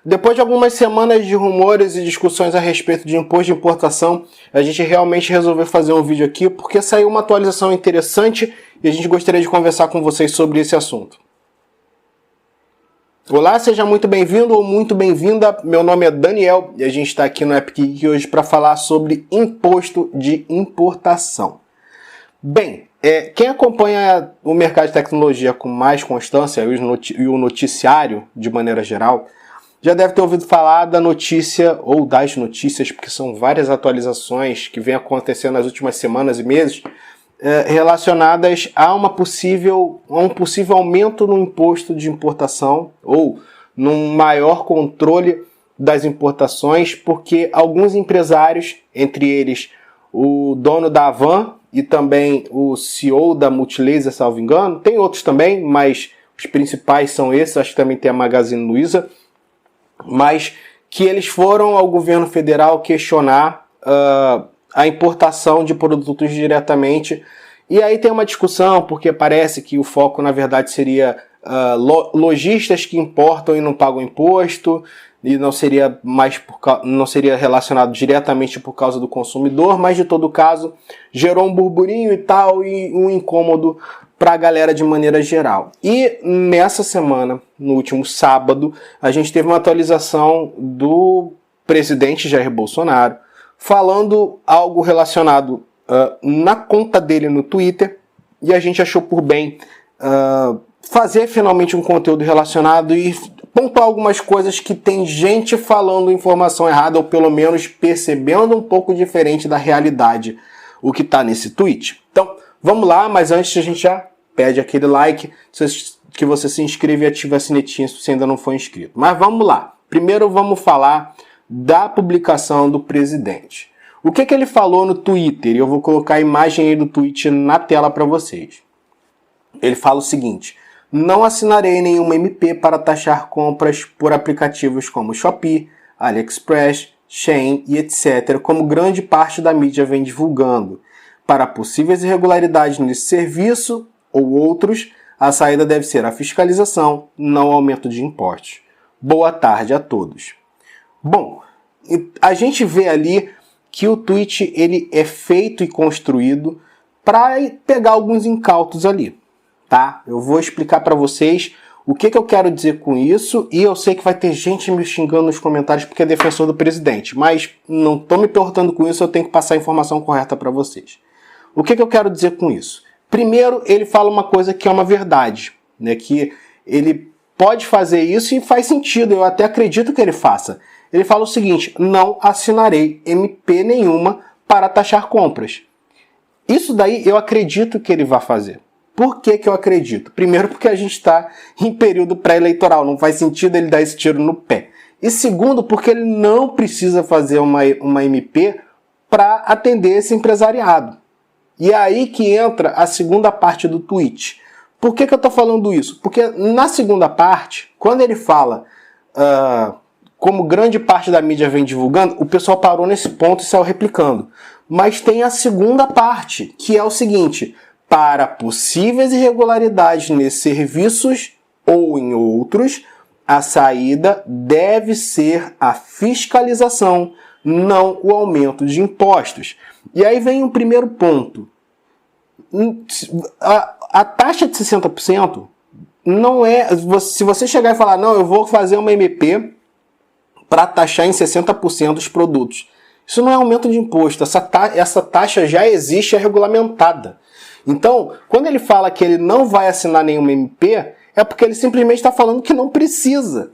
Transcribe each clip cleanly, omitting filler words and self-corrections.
Depois de algumas semanas de rumores e discussões a respeito de imposto de importação, a gente realmente resolveu fazer um vídeo aqui porque saiu uma atualização interessante e a gente gostaria de conversar com vocês sobre esse assunto. Olá, seja muito bem-vindo ou muito bem-vinda. Meu nome é Daniel e a gente está aqui no Epic Geek hoje para falar sobre imposto de importação. Bem, quem acompanha o mercado de tecnologia com mais constância e o noticiário de maneira geral, já deve ter ouvido falar da notícia ou das notícias, porque são várias atualizações que vêm acontecendo nas últimas semanas e meses, relacionadas a um possível aumento no imposto de importação ou num maior controle das importações, porque alguns empresários, entre eles o dono da Havan e também o CEO da Multilaser, salvo engano, tem outros também, mas os principais são esses, acho que também tem a Magazine Luiza, mas que eles foram ao governo federal questionar a importação de produtos diretamente. E aí tem uma discussão, porque parece que o foco na verdade seria lojistas que importam e não pagam imposto, e não seria relacionado diretamente por causa do consumidor, mas de todo caso gerou um burburinho e tal, e um incômodo para a galera de maneira geral. E nessa semana, no último sábado, a gente teve uma atualização do presidente Jair Bolsonaro falando algo relacionado na conta dele no Twitter, e a gente achou por bem fazer finalmente um conteúdo relacionado e pontuar algumas coisas que tem gente falando informação errada, ou pelo menos percebendo um pouco diferente da realidade o que está nesse tweet. Então, vamos lá, mas antes a gente já pede aquele like, que você se inscreva e ative a sinetinha se você ainda não for inscrito. Mas vamos lá. Primeiro vamos falar da publicação do presidente. O que ele falou no Twitter? Eu vou colocar a imagem aí do tweet na tela para vocês. Ele fala o seguinte: não assinarei nenhuma MP para taxar compras por aplicativos como Shopee, AliExpress, Shein e etc., como grande parte da mídia vem divulgando. Para possíveis irregularidades nesse serviço ou outros, a saída deve ser a fiscalização, não o aumento de impostos. Boa tarde a todos. Bom, a gente vê ali que o tweet ele é feito e construído para pegar alguns incautos ali, tá? Eu vou explicar para vocês o que eu quero dizer com isso, e eu sei que vai ter gente me xingando nos comentários porque é defensor do presidente, mas não estou me importando com isso, eu tenho que passar a informação correta para vocês. O que eu quero dizer com isso? Primeiro, ele fala uma coisa que é uma verdade, né? Que ele pode fazer isso e faz sentido, eu até acredito que ele faça. Ele fala o seguinte: não assinarei MP nenhuma para taxar compras. Isso daí eu acredito que ele vai fazer. Por que eu acredito? Primeiro, porque a gente está em período pré-eleitoral, não faz sentido ele dar esse tiro no pé. E segundo, porque ele não precisa fazer uma MP para atender esse empresariado. E é aí que entra a segunda parte do tweet. Por que eu estou falando isso? Porque na segunda parte, quando ele fala como grande parte da mídia vem divulgando, o pessoal parou nesse ponto e saiu replicando. Mas tem a segunda parte, que é o seguinte: para possíveis irregularidades nesses serviços ou em outros, a saída deve ser a fiscalização, não o aumento de impostos. E aí vem o primeiro ponto. A taxa de 60% não é... Se você chegar e falar, não, eu vou fazer uma MP para taxar em 60% os produtos, isso não é aumento de imposto. Essa taxa já existe, é regulamentada. Então, quando ele fala que ele não vai assinar nenhuma MP, é porque ele simplesmente está falando que não precisa.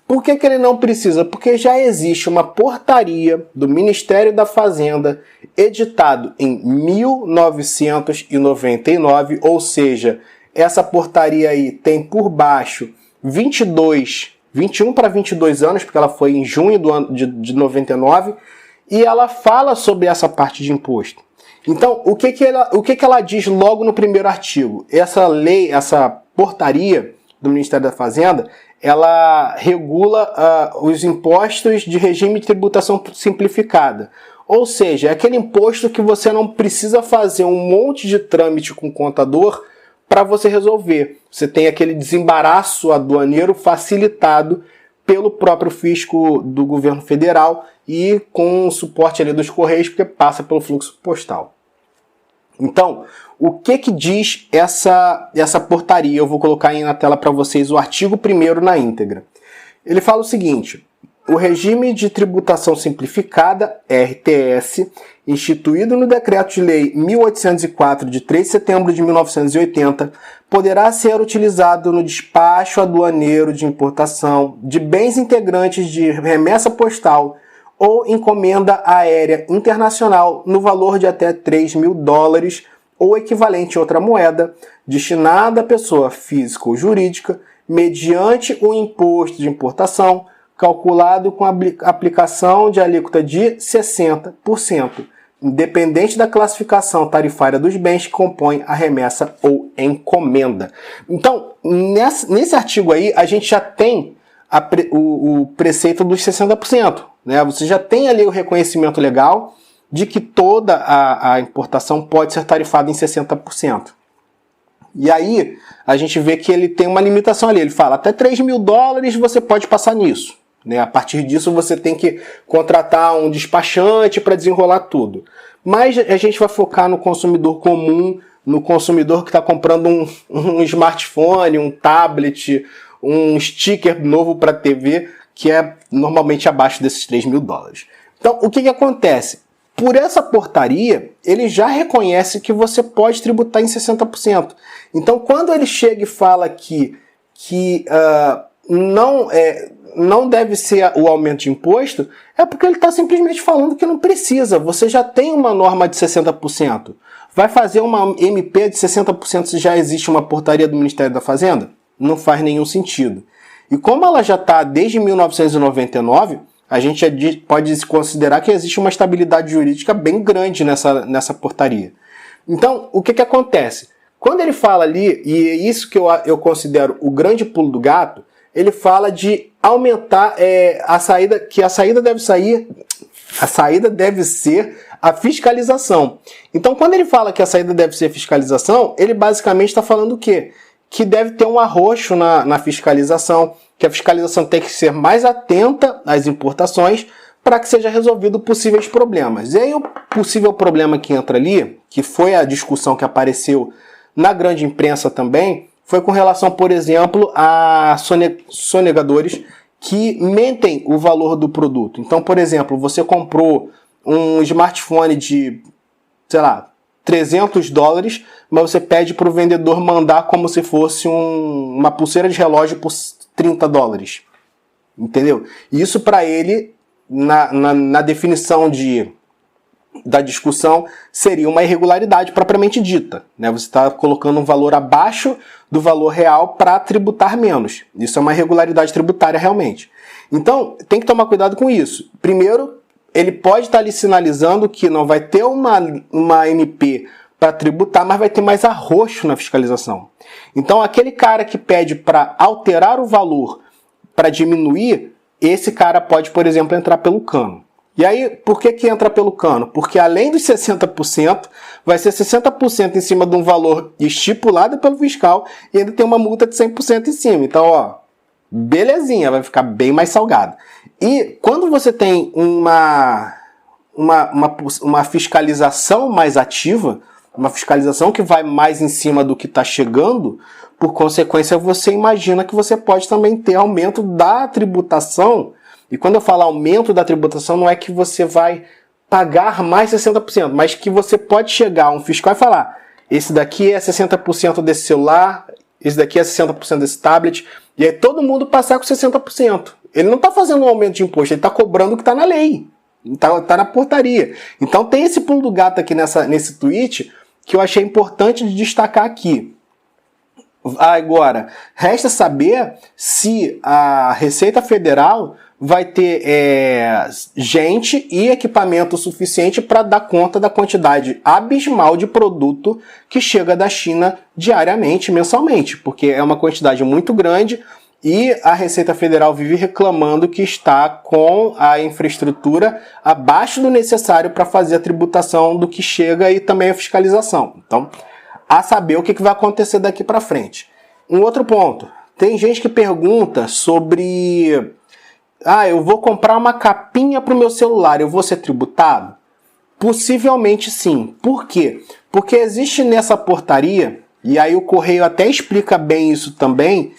Por que ele não precisa? Porque já existe uma portaria do Ministério da Fazenda, editado em 1999, ou seja, essa portaria aí tem por baixo 21 para 22 anos, porque ela foi em junho de 99, e ela fala sobre essa parte de imposto. Então, o que ela diz logo no primeiro artigo? Essa lei, essa portaria do Ministério da Fazenda, ela regula os impostos de regime de tributação simplificada. Ou seja, é aquele imposto que você não precisa fazer um monte de trâmite com o contador para você resolver. Você tem aquele desembaraço aduaneiro facilitado pelo próprio fisco do governo federal e com o suporte ali dos Correios, porque passa pelo fluxo postal. Então, o que diz essa portaria? Eu vou colocar aí na tela para vocês o artigo 1º na íntegra. Ele fala o seguinte: o regime de tributação simplificada, RTS, instituído no Decreto de Lei 1804, de 3 de setembro de 1980, poderá ser utilizado no despacho aduaneiro de importação de bens integrantes de remessa postal ou encomenda aérea internacional no valor de até $3.000 ou equivalente a outra moeda, destinada à pessoa física ou jurídica, mediante o imposto de importação, calculado com a aplicação de alíquota de 60%, independente da classificação tarifária dos bens que compõem a remessa ou encomenda. Então, nesse artigo aí, a gente já tem o preceito dos 60%. Né? Você já tem ali o reconhecimento legal de que toda a importação pode ser tarifada em 60%. E aí, a gente vê que ele tem uma limitação ali. Ele fala, até $3.000 você pode passar nisso. Né? A partir disso, você tem que contratar um despachante para desenrolar tudo. Mas a gente vai focar no consumidor comum, no consumidor que está comprando um smartphone, um tablet, um sticker novo para TV, que é normalmente abaixo desses $3.000. Então, o que acontece? Por essa portaria, ele já reconhece que você pode tributar em 60%. Então, quando ele chega e fala que não deve ser o aumento de imposto, é porque ele está simplesmente falando que não precisa. Você já tem uma norma de 60%. Vai fazer uma MP de 60% se já existe uma portaria do Ministério da Fazenda? Não faz nenhum sentido. E como ela já está desde 1999, a gente já pode considerar que existe uma estabilidade jurídica bem grande nessa portaria. Então, o que acontece? Quando ele fala ali, e é isso que eu considero o grande pulo do gato, ele fala de aumentar a saída deve ser a fiscalização. Então, quando ele fala que a saída deve ser fiscalização, ele basicamente está falando o quê? Que deve ter um arroxo na fiscalização, que a fiscalização tem que ser mais atenta às importações para que seja resolvido possíveis problemas. E aí o possível problema que entra ali, que foi a discussão que apareceu na grande imprensa também, foi com relação, por exemplo, a sonegadores que mentem o valor do produto. Então, por exemplo, você comprou um smartphone de, sei lá, $300, mas você pede para o vendedor mandar como se fosse uma pulseira de relógio por $30. Entendeu? Isso para ele, na definição da discussão, seria uma irregularidade propriamente dita. Né? Você está colocando um valor abaixo do valor real para tributar menos. Isso é uma irregularidade tributária realmente. Então, tem que tomar cuidado com isso. Primeiro, ele pode estar ali sinalizando que não vai ter uma MP para tributar, mas vai ter mais arroxo na fiscalização. Então, aquele cara que pede para alterar o valor para diminuir, esse cara pode, por exemplo, entrar pelo cano. E aí, por que entra pelo cano? Porque além dos 60%, vai ser 60% em cima de um valor estipulado pelo fiscal e ainda tem uma multa de 100% em cima. Então, ó, belezinha, vai ficar bem mais salgado. E quando você tem uma fiscalização mais ativa, uma fiscalização que vai mais em cima do que está chegando, por consequência você imagina que você pode também ter aumento da tributação. E quando eu falo aumento da tributação, não é que você vai pagar mais 60%, mas que você pode chegar a um fiscal e falar: esse daqui é 60% desse celular, esse daqui é 60% desse tablet, e aí todo mundo passar com 60%. Ele não está fazendo um aumento de imposto, ele está cobrando o que está na lei, está na portaria. Então tem esse pulo do gato aqui nesse tweet que eu achei importante de destacar aqui. Agora, resta saber se a Receita Federal vai ter gente e equipamento suficiente para dar conta da quantidade abismal de produto que chega da China diariamente, mensalmente, porque é uma quantidade muito grande e a Receita Federal vive reclamando que está com a infraestrutura abaixo do necessário para fazer a tributação do que chega e também a fiscalização. Então, a saber o que vai acontecer daqui para frente. Um outro ponto, tem gente que pergunta sobre eu vou comprar uma capinha para o meu celular, eu vou ser tributado? Possivelmente sim. Por quê? Porque existe nessa portaria, e aí o Correio até explica bem isso também,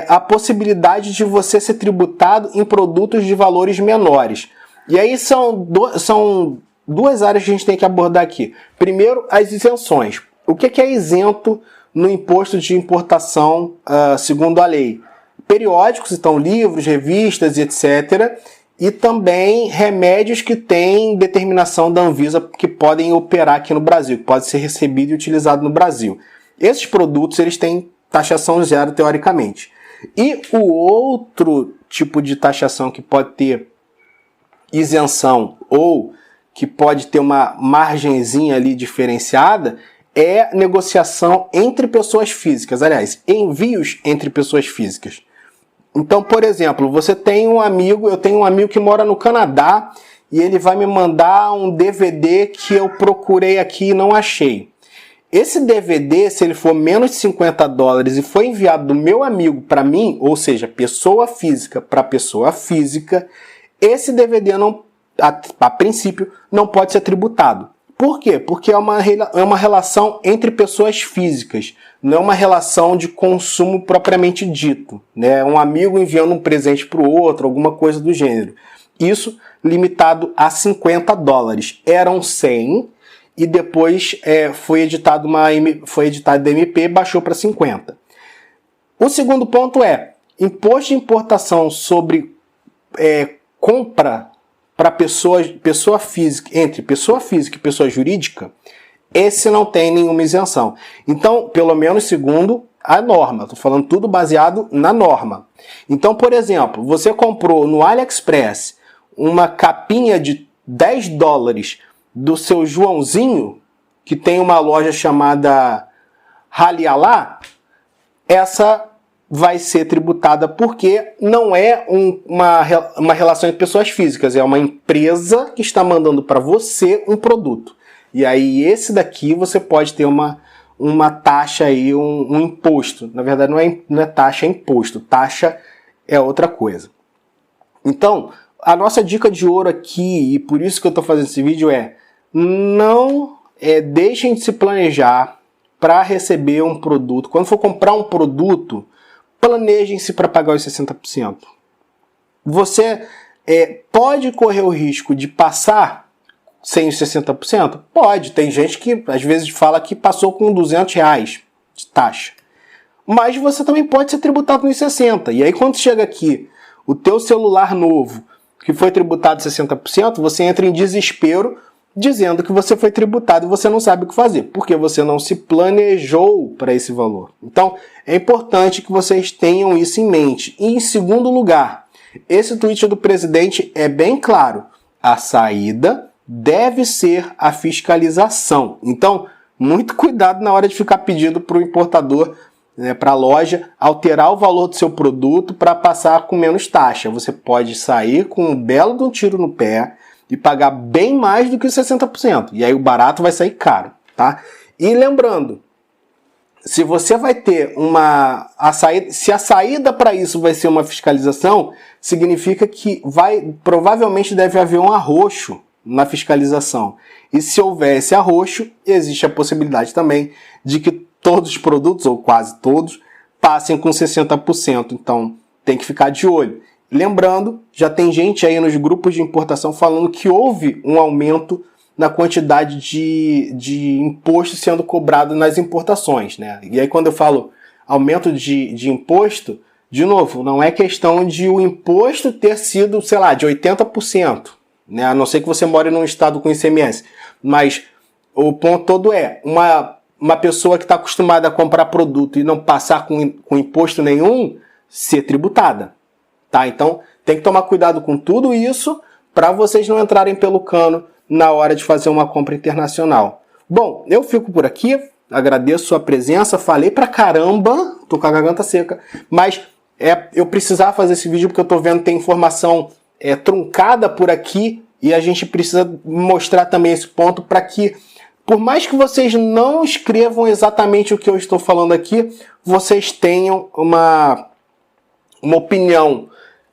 a possibilidade de você ser tributado em produtos de valores menores. E aí são duas áreas que a gente tem que abordar aqui. Primeiro, as isenções. O que é isento no imposto de importação segundo a lei? Periódicos, então livros, revistas, etc., e também remédios que têm determinação da Anvisa que podem operar aqui no Brasil, que pode ser recebido e utilizado no Brasil. Esses produtos eles têm taxação zero, teoricamente. E o outro tipo de taxação que pode ter isenção ou que pode ter uma margenzinha ali diferenciada é negociação entre pessoas físicas. Aliás, envios entre pessoas físicas. Então, por exemplo, eu tenho um amigo que mora no Canadá e ele vai me mandar um DVD que eu procurei aqui e não achei. Esse DVD, se ele for menos de $50 e for enviado do meu amigo para mim, ou seja, pessoa física para pessoa física, esse DVD a princípio não pode ser tributado. Por quê? Porque é uma relação entre pessoas físicas, não é uma relação de consumo propriamente dito, né? Um amigo enviando um presente para o outro, alguma coisa do gênero. Isso limitado a $50. Eram 100 e depois foi editado MP, baixou para 50. O segundo ponto é imposto de importação sobre compra para pessoa física, entre pessoa física e pessoa jurídica, esse não tem nenhuma isenção. Então, pelo menos segundo a norma, estou falando tudo baseado na norma. Então, por exemplo, você comprou no AliExpress uma capinha de $10 do seu Joãozinho, que tem uma loja chamada Halialá, essa vai ser tributada porque não é uma relação entre pessoas físicas, é uma empresa que está mandando para você um produto. E aí esse daqui você pode ter uma taxa aí, um imposto. Na verdade não é taxa, é imposto. Taxa é outra coisa. Então, a nossa dica de ouro aqui, e por isso que eu estou fazendo esse vídeo não deixem de se planejar para receber um produto. Quando for comprar um produto, planejem-se para pagar os 60%. Você pode correr o risco de passar sem os 60%? Pode. Tem gente que às vezes fala que passou com R$200 de taxa. Mas você também pode ser tributado nos 60%. E aí quando chega aqui o teu celular novo, que foi tributado 60%, você entra em desespero dizendo que você foi tributado e você não sabe o que fazer, porque você não se planejou para esse valor. Então, é importante que vocês tenham isso em mente. E em segundo lugar, esse tweet do presidente é bem claro. A saída deve ser a fiscalização. Então, muito cuidado na hora de ficar pedindo para o importador, para a loja, alterar o valor do seu produto para passar com menos taxa. Você pode sair com um belo de um tiro no pé e pagar bem mais do que os 60%. E aí o barato vai sair caro, tá? E lembrando, se você vai ter se a saída para isso vai ser uma fiscalização, significa que provavelmente deve haver um arroxo na fiscalização. E se houver esse arroxo, existe a possibilidade também de que todos os produtos, ou quase todos, passem com 60%. Então, tem que ficar de olho. Lembrando, já tem gente aí nos grupos de importação falando que houve um aumento na quantidade de imposto sendo cobrado nas importações, né? E aí quando eu falo aumento de imposto, de novo, não é questão de o imposto ter sido, sei lá, de 80%, né? A não ser que você more num estado com ICMS. Mas o ponto todo uma pessoa que está acostumada a comprar produto e não passar com imposto nenhum, ser tributada. Tá? Então, tem que tomar cuidado com tudo isso para vocês não entrarem pelo cano na hora de fazer uma compra internacional. Bom, eu fico por aqui, agradeço sua presença, falei pra caramba, tô com a garganta seca, mas eu precisava fazer esse vídeo porque eu tô vendo que tem informação truncada por aqui e a gente precisa mostrar também esse ponto para que, por mais que vocês não escrevam exatamente o que eu estou falando aqui, vocês tenham uma opinião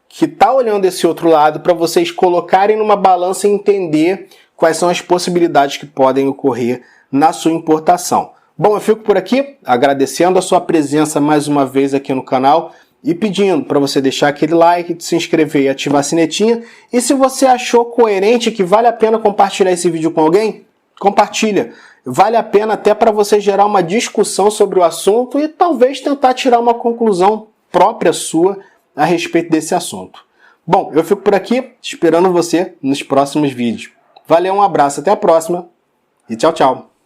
que está olhando esse outro lado para vocês colocarem numa balança e entender quais são as possibilidades que podem ocorrer na sua importação. Bom, eu fico por aqui agradecendo a sua presença mais uma vez aqui no canal e pedindo para você deixar aquele like, se inscrever e ativar a sinetinha. E se você achou coerente que vale a pena compartilhar esse vídeo com alguém, compartilha. Vale a pena até para você gerar uma discussão sobre o assunto e talvez tentar tirar uma conclusão própria sua a respeito desse assunto. Bom, eu fico por aqui esperando você nos próximos vídeos. Valeu, um abraço, até a próxima e tchau, tchau.